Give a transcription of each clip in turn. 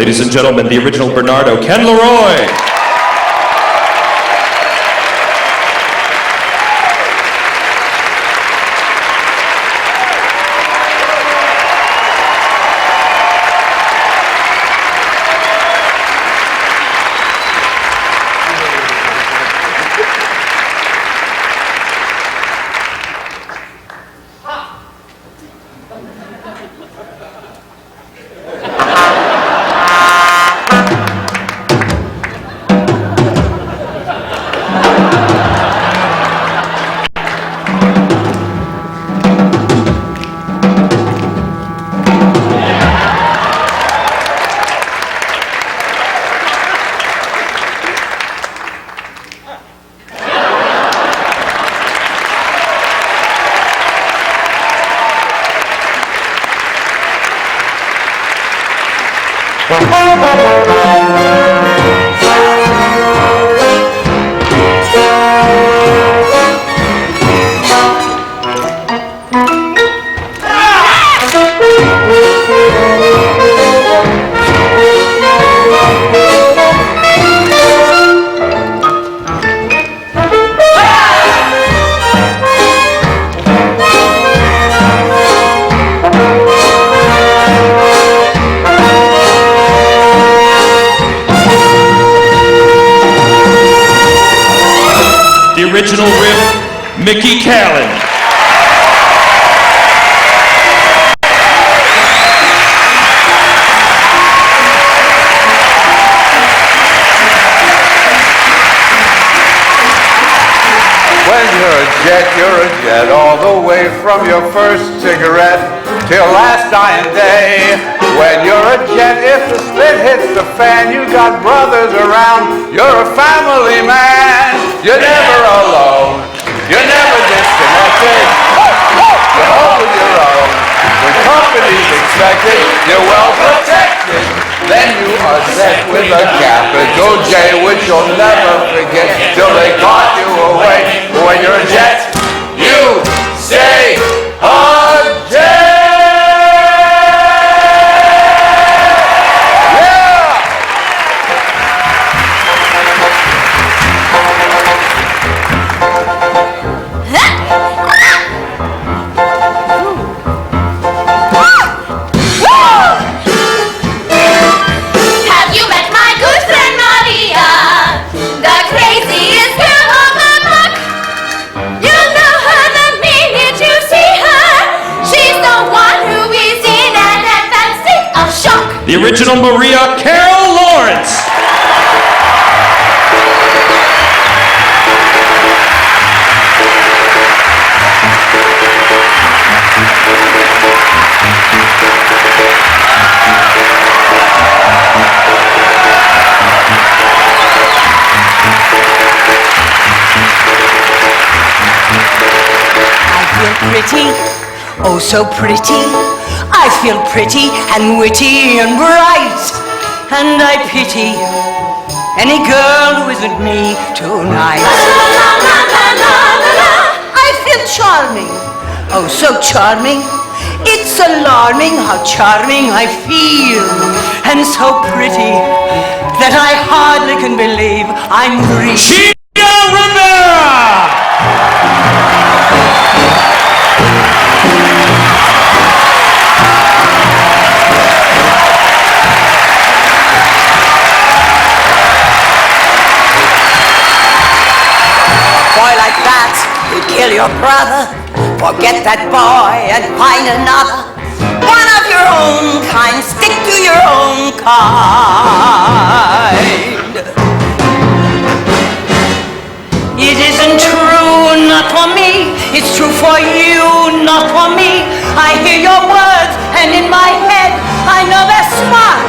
ladies and gentlemen, the original Bernardo, Ken Leroy. Original riff, Mickey Callan. When you're a jet all the way from your first cigarette till last dying day. When you're a jet, if the split hits the fan, you got brothers around, you're a family man. You're never alone, you're never disconnected, you're holding your own. When company's expected, you're well protected. Then you are set with a capital J, which you'll never forget till they caught you away. But when you're a jet, you stay a jet. The original Maria Carol Lawrence. I feel pretty, oh so pretty. I feel pretty and witty and bright, and I pity any girl who isn't me tonight. I feel charming, oh so charming. It's alarming how charming I feel, and so pretty that I hardly can believe I'm real. Chita Rivera! Kill your brother, forget that boy and find another. One of your own kind, stick to your own kind. It isn't true, not for me. It's true for you, not for me. I hear your words and in my head I know they're smart,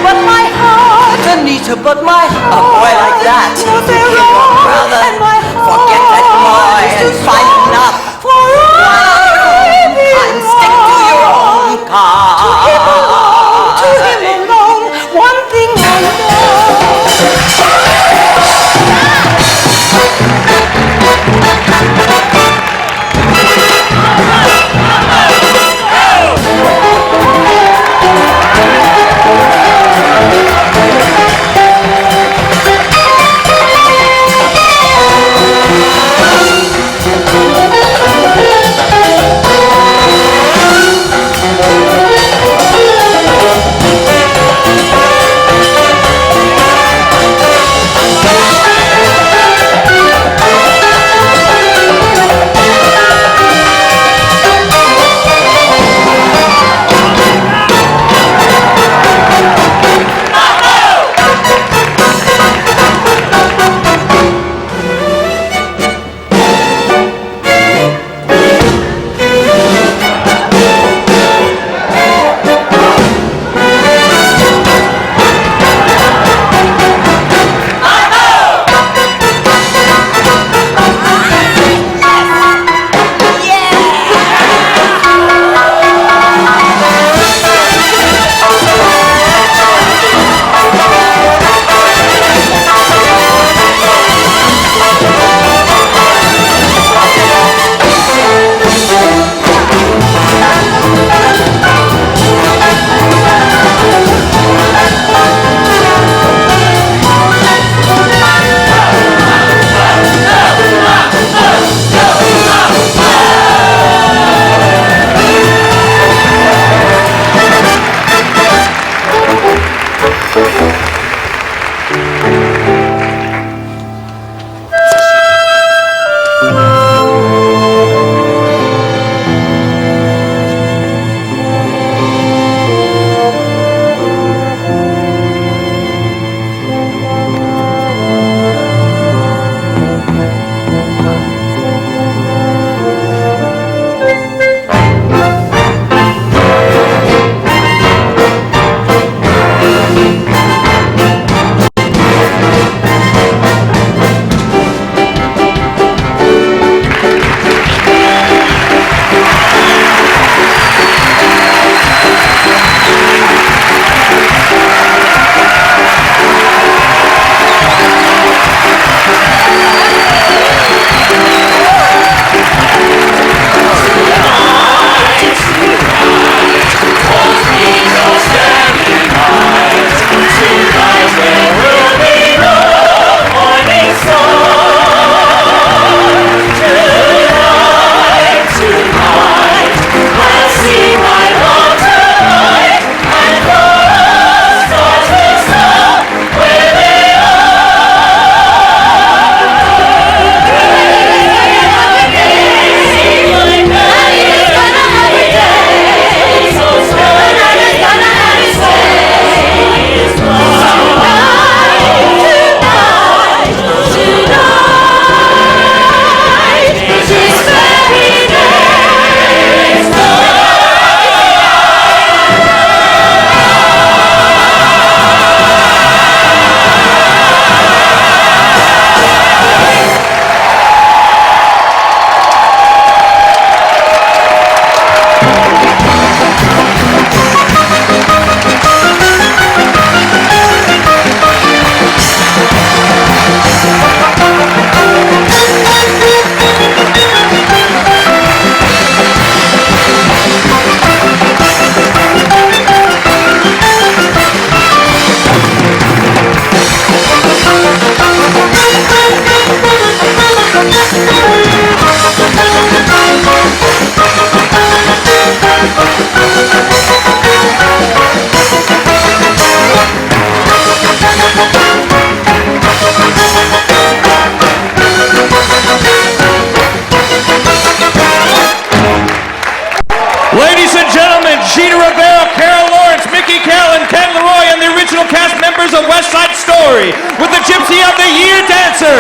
but my heart, Anita, but my heart, a boy like that, kill your brother, forget that boy and find another. For I stick to your own kind. To him alone, one thing I know.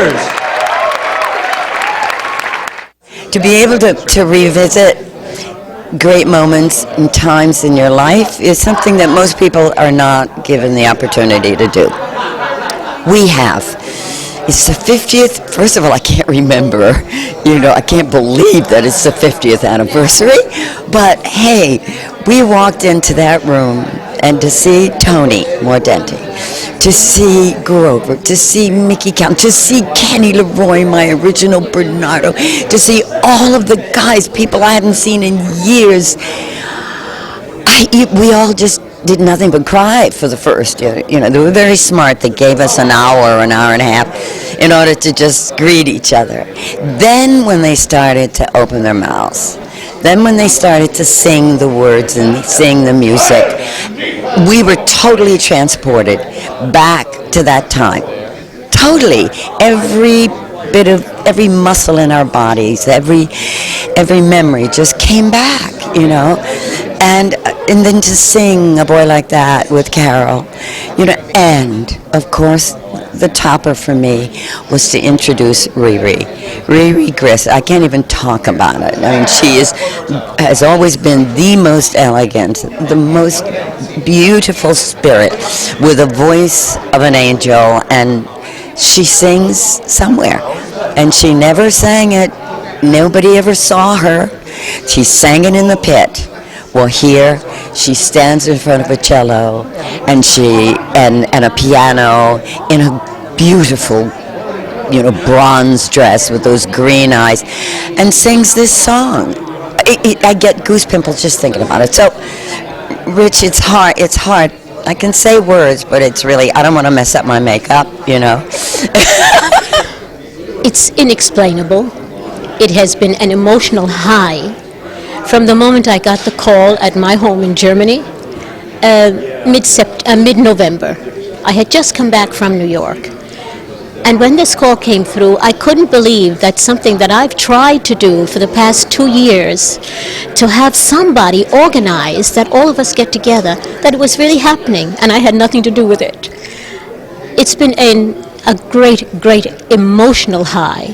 Spears! To be able to revisit great moments and times in your life is something that most people are not given the opportunity to do. We have. It's the 50th. First of all, I can't remember. I can't believe that it's the 50th anniversary. But hey, we walked into that room, and to see Tony Mordenti, to see Grover, to see Mickey Count, to see Kenny Leroy, my original Bernardo, to see all of the guys, people I hadn't seen in years. We all just did nothing but cry for the first year. They were very smart. They gave us an hour and a half in order to just greet each other. Then when they started to open their mouths, then when they started to sing the words and sing the music, we were totally transported back to that time. Totally. Every muscle in our bodies, every memory just came back, And then to sing A Boy Like That with Carol, and of course the topper for me was to introduce Riri Grist. I can't even talk about it. I mean, she has always been the most elegant, the most beautiful spirit with a voice of an angel, and she sings somewhere. And she never sang it. Nobody ever saw her. She sang it in the pit. Well, here she stands in front of a cello and and a piano in a beautiful, bronze dress with those green eyes, and sings this song. I get goose pimples just thinking about it. So, Rich, it's hard. I can say words, but it's really, I don't want to mess up my makeup, It's inexplainable. It has been an emotional high from the moment I got the call at my home in Germany, mid-November. I had just come back from New York. And when this call came through, I couldn't believe that something that I've tried to do for the past 2 years, to have somebody organize that all of us get together, that it was really happening, and I had nothing to do with it. It's been a great, great emotional high.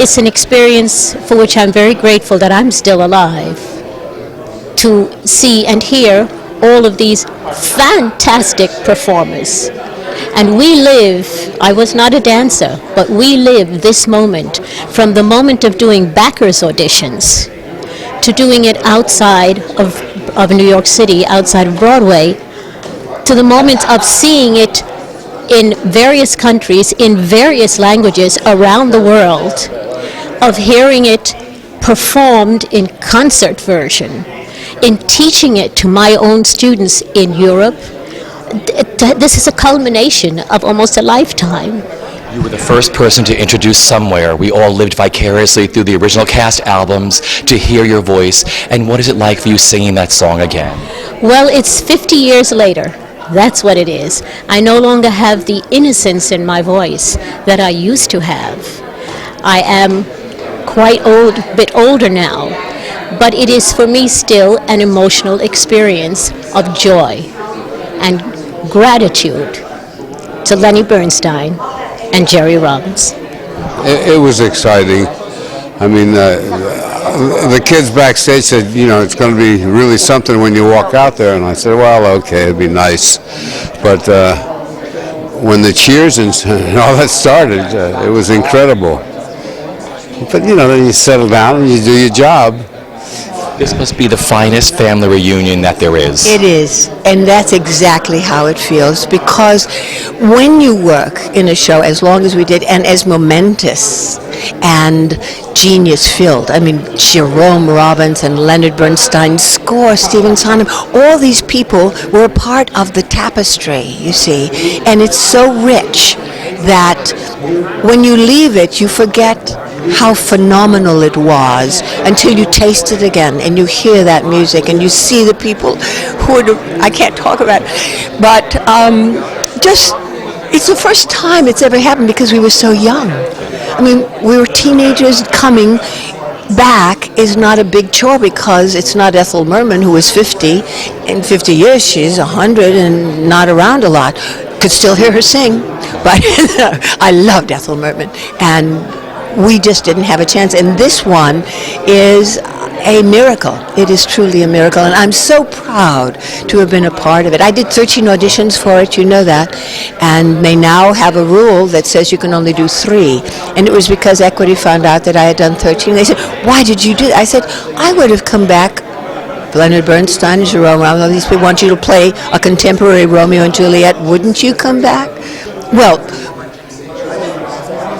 It's an experience for which I'm very grateful that I'm still alive, to see and hear all of these fantastic performers. And we live, I was not a dancer, but we live this moment, from the moment of doing backers auditions to doing it outside of New York City, outside of Broadway, to the moment of seeing it in various countries, in various languages around the world, of hearing it performed in concert version, in teaching it to my own students in Europe. This is a culmination of almost a lifetime. You were the first person to introduce Somewhere. We all lived vicariously through the original cast albums to hear your voice. And what is it like for you singing that song again? Well, it's 50 years later. That's what it is. I no longer have the innocence in my voice that I used to have. I am quite old, a bit older now, but it is for me still an emotional experience of joy and gratitude to Lenny Bernstein and Jerry Robbins. It was exciting. I mean, the kids backstage said, it's going to be really something when you walk out there. And I said, well, okay, it'd be nice. But when the cheers and all that started, it was incredible. But, then you settle down and you do your job. This must be the finest family reunion that there is. It is, and that's exactly how it feels, because when you work in a show as long as we did, and as momentous and genius-filled, I mean, Jerome Robbins and Leonard Bernstein's score, Stephen Sondheim, all these people were a part of the tapestry, you see, and it's so rich that when you leave it, you forget how phenomenal it was until you taste it again and you hear that music and you see the people who are, I can't talk about it, but just, it's the first time it's ever happened because we were so young. I mean, we were teenagers. Coming back is not a big chore because it's not Ethel Merman, who is 50. In 50 years, she's 100 and not around a lot. could still hear her sing, but I loved Ethel Merman, and we just didn't have a chance. And this one is a miracle. It is truly a miracle, and I'm so proud to have been a part of it. I did 13 auditions for it, you know that, and they now have a rule that says you can only do 3. And it was because Equity found out that I had done 13. They said, "Why did you do that?" I said, "I would have come back. Leonard Bernstein is your Romeo. These people want you to play a contemporary Romeo and Juliet. Wouldn't you come back?" Well,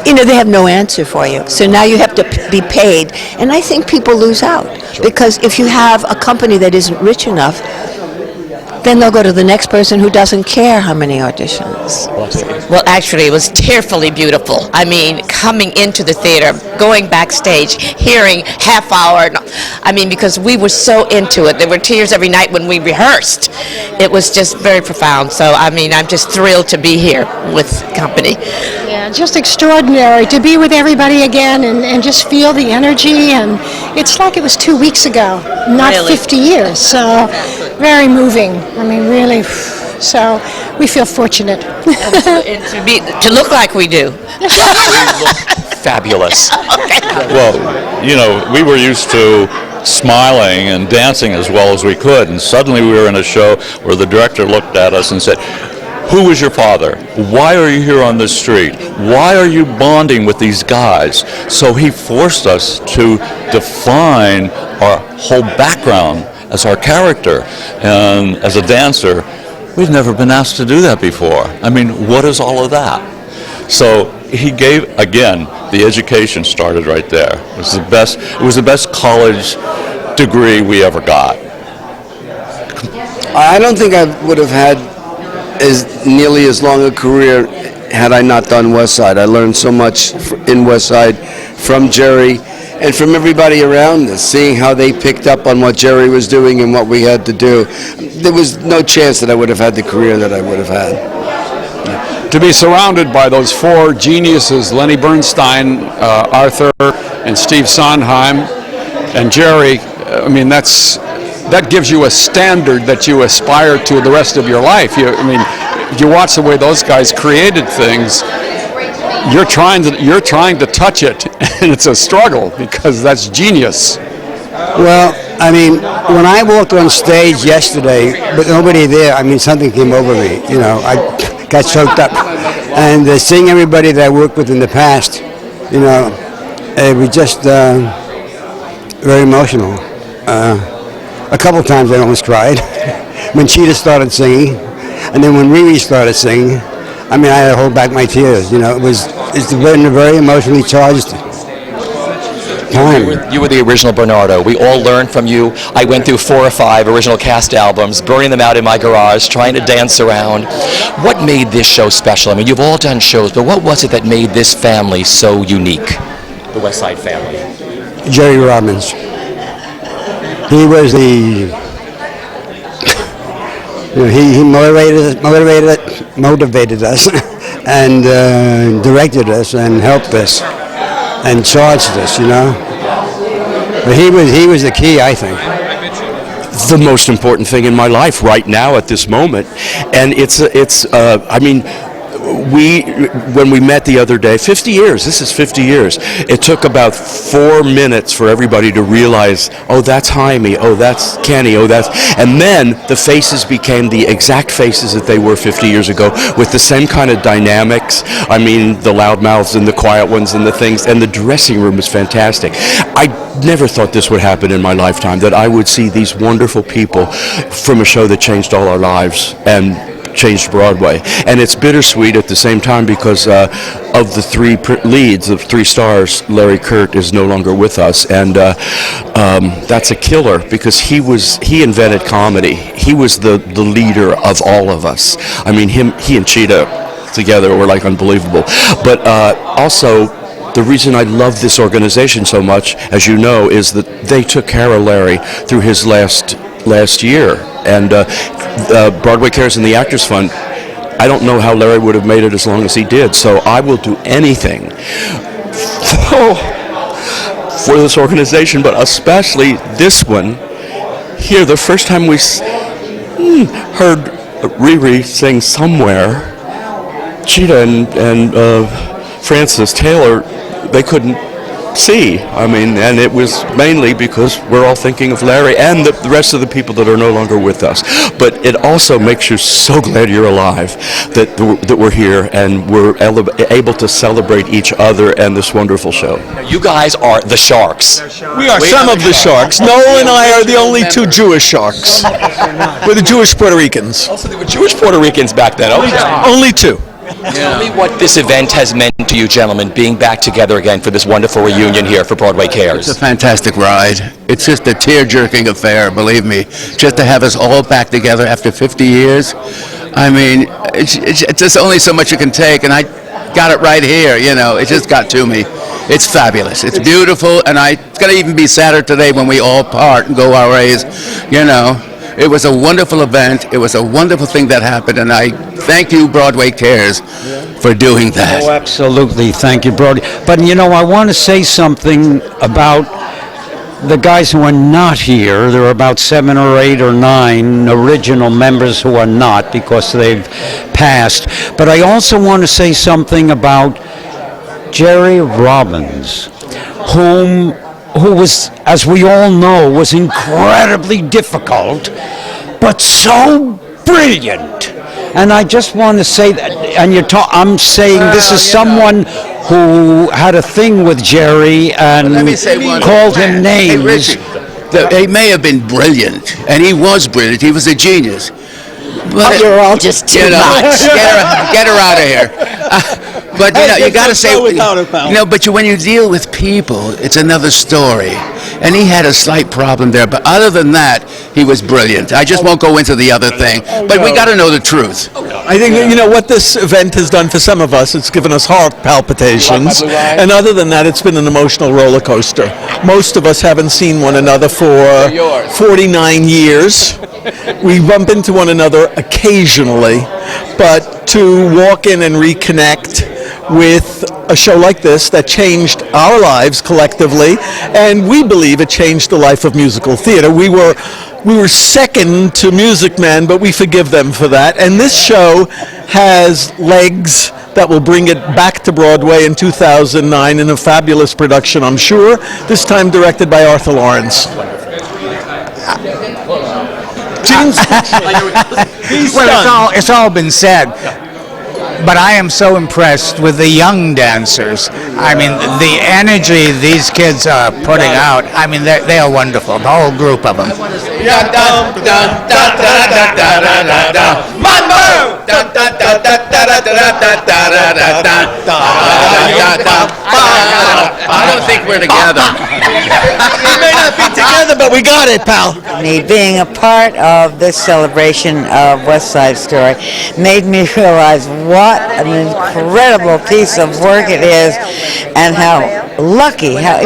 you know, they have no answer for you. So now you have to be paid. And I think people lose out. Because if you have a company that isn't rich enough, then they'll go to the next person who doesn't care how many auditions. Well, actually, it was tearfully beautiful. I mean, coming into the theater, going backstage, hearing half hour. I mean, because we were so into it. There were tears every night when we rehearsed. It was just very profound. So, I mean, I'm just thrilled to be here with company. Yeah, just extraordinary to be with everybody again and just feel the energy. And it's like it was 2 weeks ago, not Really? 50 years. So, very moving. I mean, really. So we feel fortunate. And to look like we do. Fabulous. Well, you know, we were used to smiling and dancing as well as we could, and suddenly we were in a show where the director looked at us and said, "Who is your father? Why are you here on this street? Why are you bonding with these guys?" So he forced us to define our whole background as our character. And as a dancer, we've never been asked to do that before. I mean, what is all of that? So he gave, again, the education started right there. It was the best college degree we ever got. I don't think I would have had nearly as long a career had I not done West Side. I learned so much in West Side from Jerry and from everybody around us, seeing how they picked up on what Jerry was doing and what we had to do. There was no chance that I would have had the career that I would have had. To be surrounded by those 4 geniuses, Lenny Bernstein, Arthur, and Steve Sondheim, and Jerry, I mean, that gives you a standard that you aspire to the rest of your life. You watch the way those guys created things, you're trying to touch it, and it's a struggle because that's genius. Well, I mean, when I walked on stage yesterday with nobody there, I mean, something came over me. You know, I got choked up. And seeing everybody that I worked with in the past, you know, it was just very emotional. A couple times I almost cried when Chita started singing, and then when Riri started singing. I mean, I had to hold back my tears. You know, it's been a very emotionally charged time. You were the original Bernardo. We all learned from you. I went through 4 or 5 original cast albums, burning them out in my garage, trying to dance around. What made this show special? I mean, you've all done shows, but what was it that made this family so unique? The West Side family. Jerry Robbins. He was the. You know, he motivated us, and directed us, and helped us, and charged us. You know, but he was the key, I think. The most important thing in my life right now at this moment, and I mean, when we met the other day, 50 years, this is 50 years, it took about 4 minutes for everybody to realize, oh, that's Jaime, oh, that's Kenny, oh, and then the faces became the exact faces that they were 50 years ago, with the same kind of dynamics. I mean, the loudmouths and the quiet ones and the things, and the dressing room was fantastic. I never thought this would happen in my lifetime, that I would see these wonderful people from a show that changed all our lives and changed Broadway. And it's bittersweet at the same time because of the 3 leads, the 3 stars, Larry Kurt is no longer with us, and that's a killer because he invented comedy. He was the leader of all of us. I mean, he and Chita together were like unbelievable. But also, the reason I love this organization so much, as you know, is that they took care of Larry through his last year. And Broadway Cares and the Actors Fund, I don't know how Larry would have made it as long as he did. So I will do anything for this organization, but especially this one here. The first time we heard Riri sing Somewhere, Chita and Francis Taylor, they couldn't see. I mean, and it was mainly because we're all thinking of Larry and the rest of the people that are no longer with us. But it also makes you so glad you're alive, that we're here and we're able to celebrate each other and this wonderful show. You guys are the Sharks. We are some of the Sharks. Noel and I are the only two Jewish Sharks. We're the Jewish Puerto Ricans. Also, there were Jewish Puerto Ricans back then. Okay. Only two. Tell me what this event has meant to you, gentlemen, being back together again for this wonderful reunion here for Broadway Cares. It's a fantastic ride. It's just a tear-jerking affair, believe me. Just to have us all back together after 50 years. I mean, it's just only so much you can take, and I got it right here, you know. It just got to me. It's fabulous. It's beautiful, and it's going to even be sadder today when we all part and go our ways, you know. It was a wonderful event. It was a wonderful thing that happened, and I thank you, Broadway Cares, for doing that. Oh, absolutely. Thank you, Brody. But, you know, I want to say something about the guys who are not here. There are about 7 or 8 or 9 original members who are not because they've passed. But I also want to say something about Jerry Robbins, who was, as we all know, was incredibly difficult, but so brilliant. And I just want to say that, and I'm saying this is someone who had a thing with Jerry and called him names. Hey, Richie, he may have been brilliant, and he was brilliant. He was a genius. But you're all just too much. Get her out of here. But you know, you got to say, you know, but when you deal with people, it's another story. And he had a slight problem there, but other than that, he was brilliant. I just won't go into the other thing, but we got to know the truth. I think, you know, what this event has done for some of us, it's given us heart palpitations. And other than that, it's been an emotional roller coaster. Most of us haven't seen one another for 49 years. We bump into one another occasionally, but to walk in and reconnect with a show like this that changed our lives collectively, and we believe it changed the life of musical theater. We were second to Music Man, but we forgive them for that. And this show has legs that will bring it back to Broadway in 2009 in a fabulous production, I'm sure, this time directed by Arthur Lawrence. Well, it's all been said, but I am so impressed with the young dancers. I mean, the energy these kids are putting out, I mean, they are wonderful, the whole group of them. I don't think we're together. We may not be together, but we got it, pal. Being a part of this celebration of West Side Story made me realize what an incredible piece of work it is, and how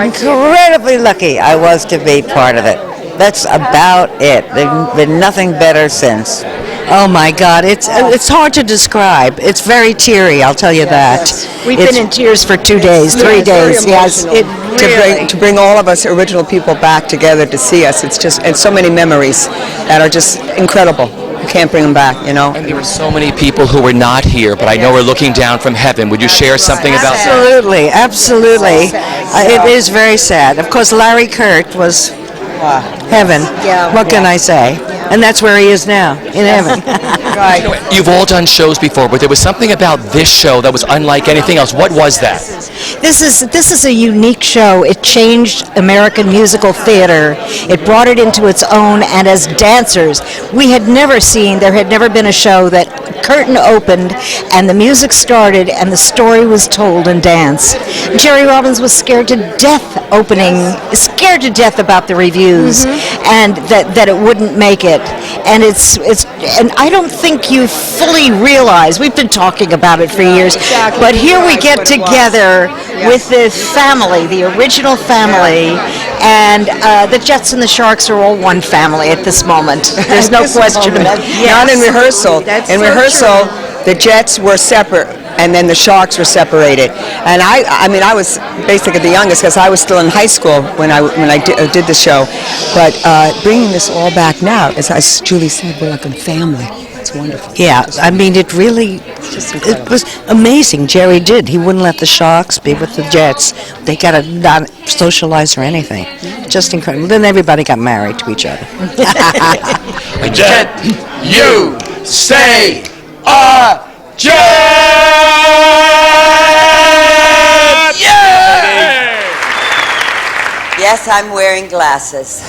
incredibly lucky I was to be part of it. That's about it. There's been nothing better since. Oh my God, it's hard to describe. It's very teary, I'll tell you that. We've been in tears for 2 days, 3 days. Yes, it really. To bring all of us original people back together to see us, and so many memories that are just incredible. You can't bring them back, you know. And there were so many people who were not here, but I know we're looking down from heaven. Would you share something about that? Absolutely, absolutely. It is very sad. Of course, Larry Kurt was heaven. What can I say? And that's where he is now, in heaven. Right. You know, you've all done shows before, but there was something about this show that was unlike anything else. What was that? This is a unique show. It changed American musical theater. It brought it into its own, and as dancers, there had never been a show that curtain opened and the music started and the story was told in dance. Jerry Robbins was scared to death about the reviews and that it wouldn't make it. And and I don't think you fully realize, we've been talking about it for years, but here we get together with the family, the original family, and the Jets and the Sharks are all one family at this moment. There's no question about it. Not in rehearsal. In rehearsal, the Jets were separate, and then the Sharks were separated. And I was basically the youngest because I was still in high school when I did the show. But bringing this all back now, as Julie said, we're like a family. It's wonderful. Yeah, I mean, it really, it was amazing. Jerry did. He wouldn't let the Sharks be with the Jets. They got to not socialize or anything. Just incredible. Then everybody got married to each other. Jet, you stay a Jet! Yes, I'm wearing glasses.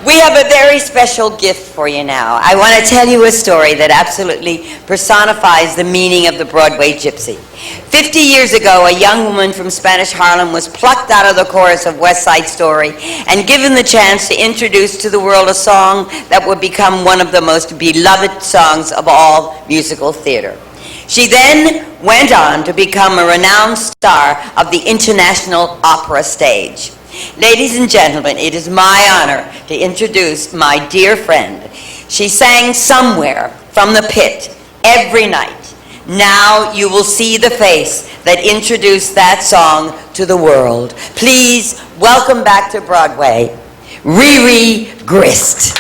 We have a very special gift for you now. I want to tell you a story that absolutely personifies the meaning of the Broadway gypsy. 50 years ago, a young woman from Spanish Harlem was plucked out of the chorus of West Side Story and given the chance to introduce to the world a song that would become one of the most beloved songs of all musical theater. She then went on to become a renowned star of the international opera stage. Ladies and gentlemen, it is my honor to introduce my dear friend. She sang somewhere from the pit every night. Now you will see the face that introduced that song to the world. Please welcome back to Broadway, Riri Grist.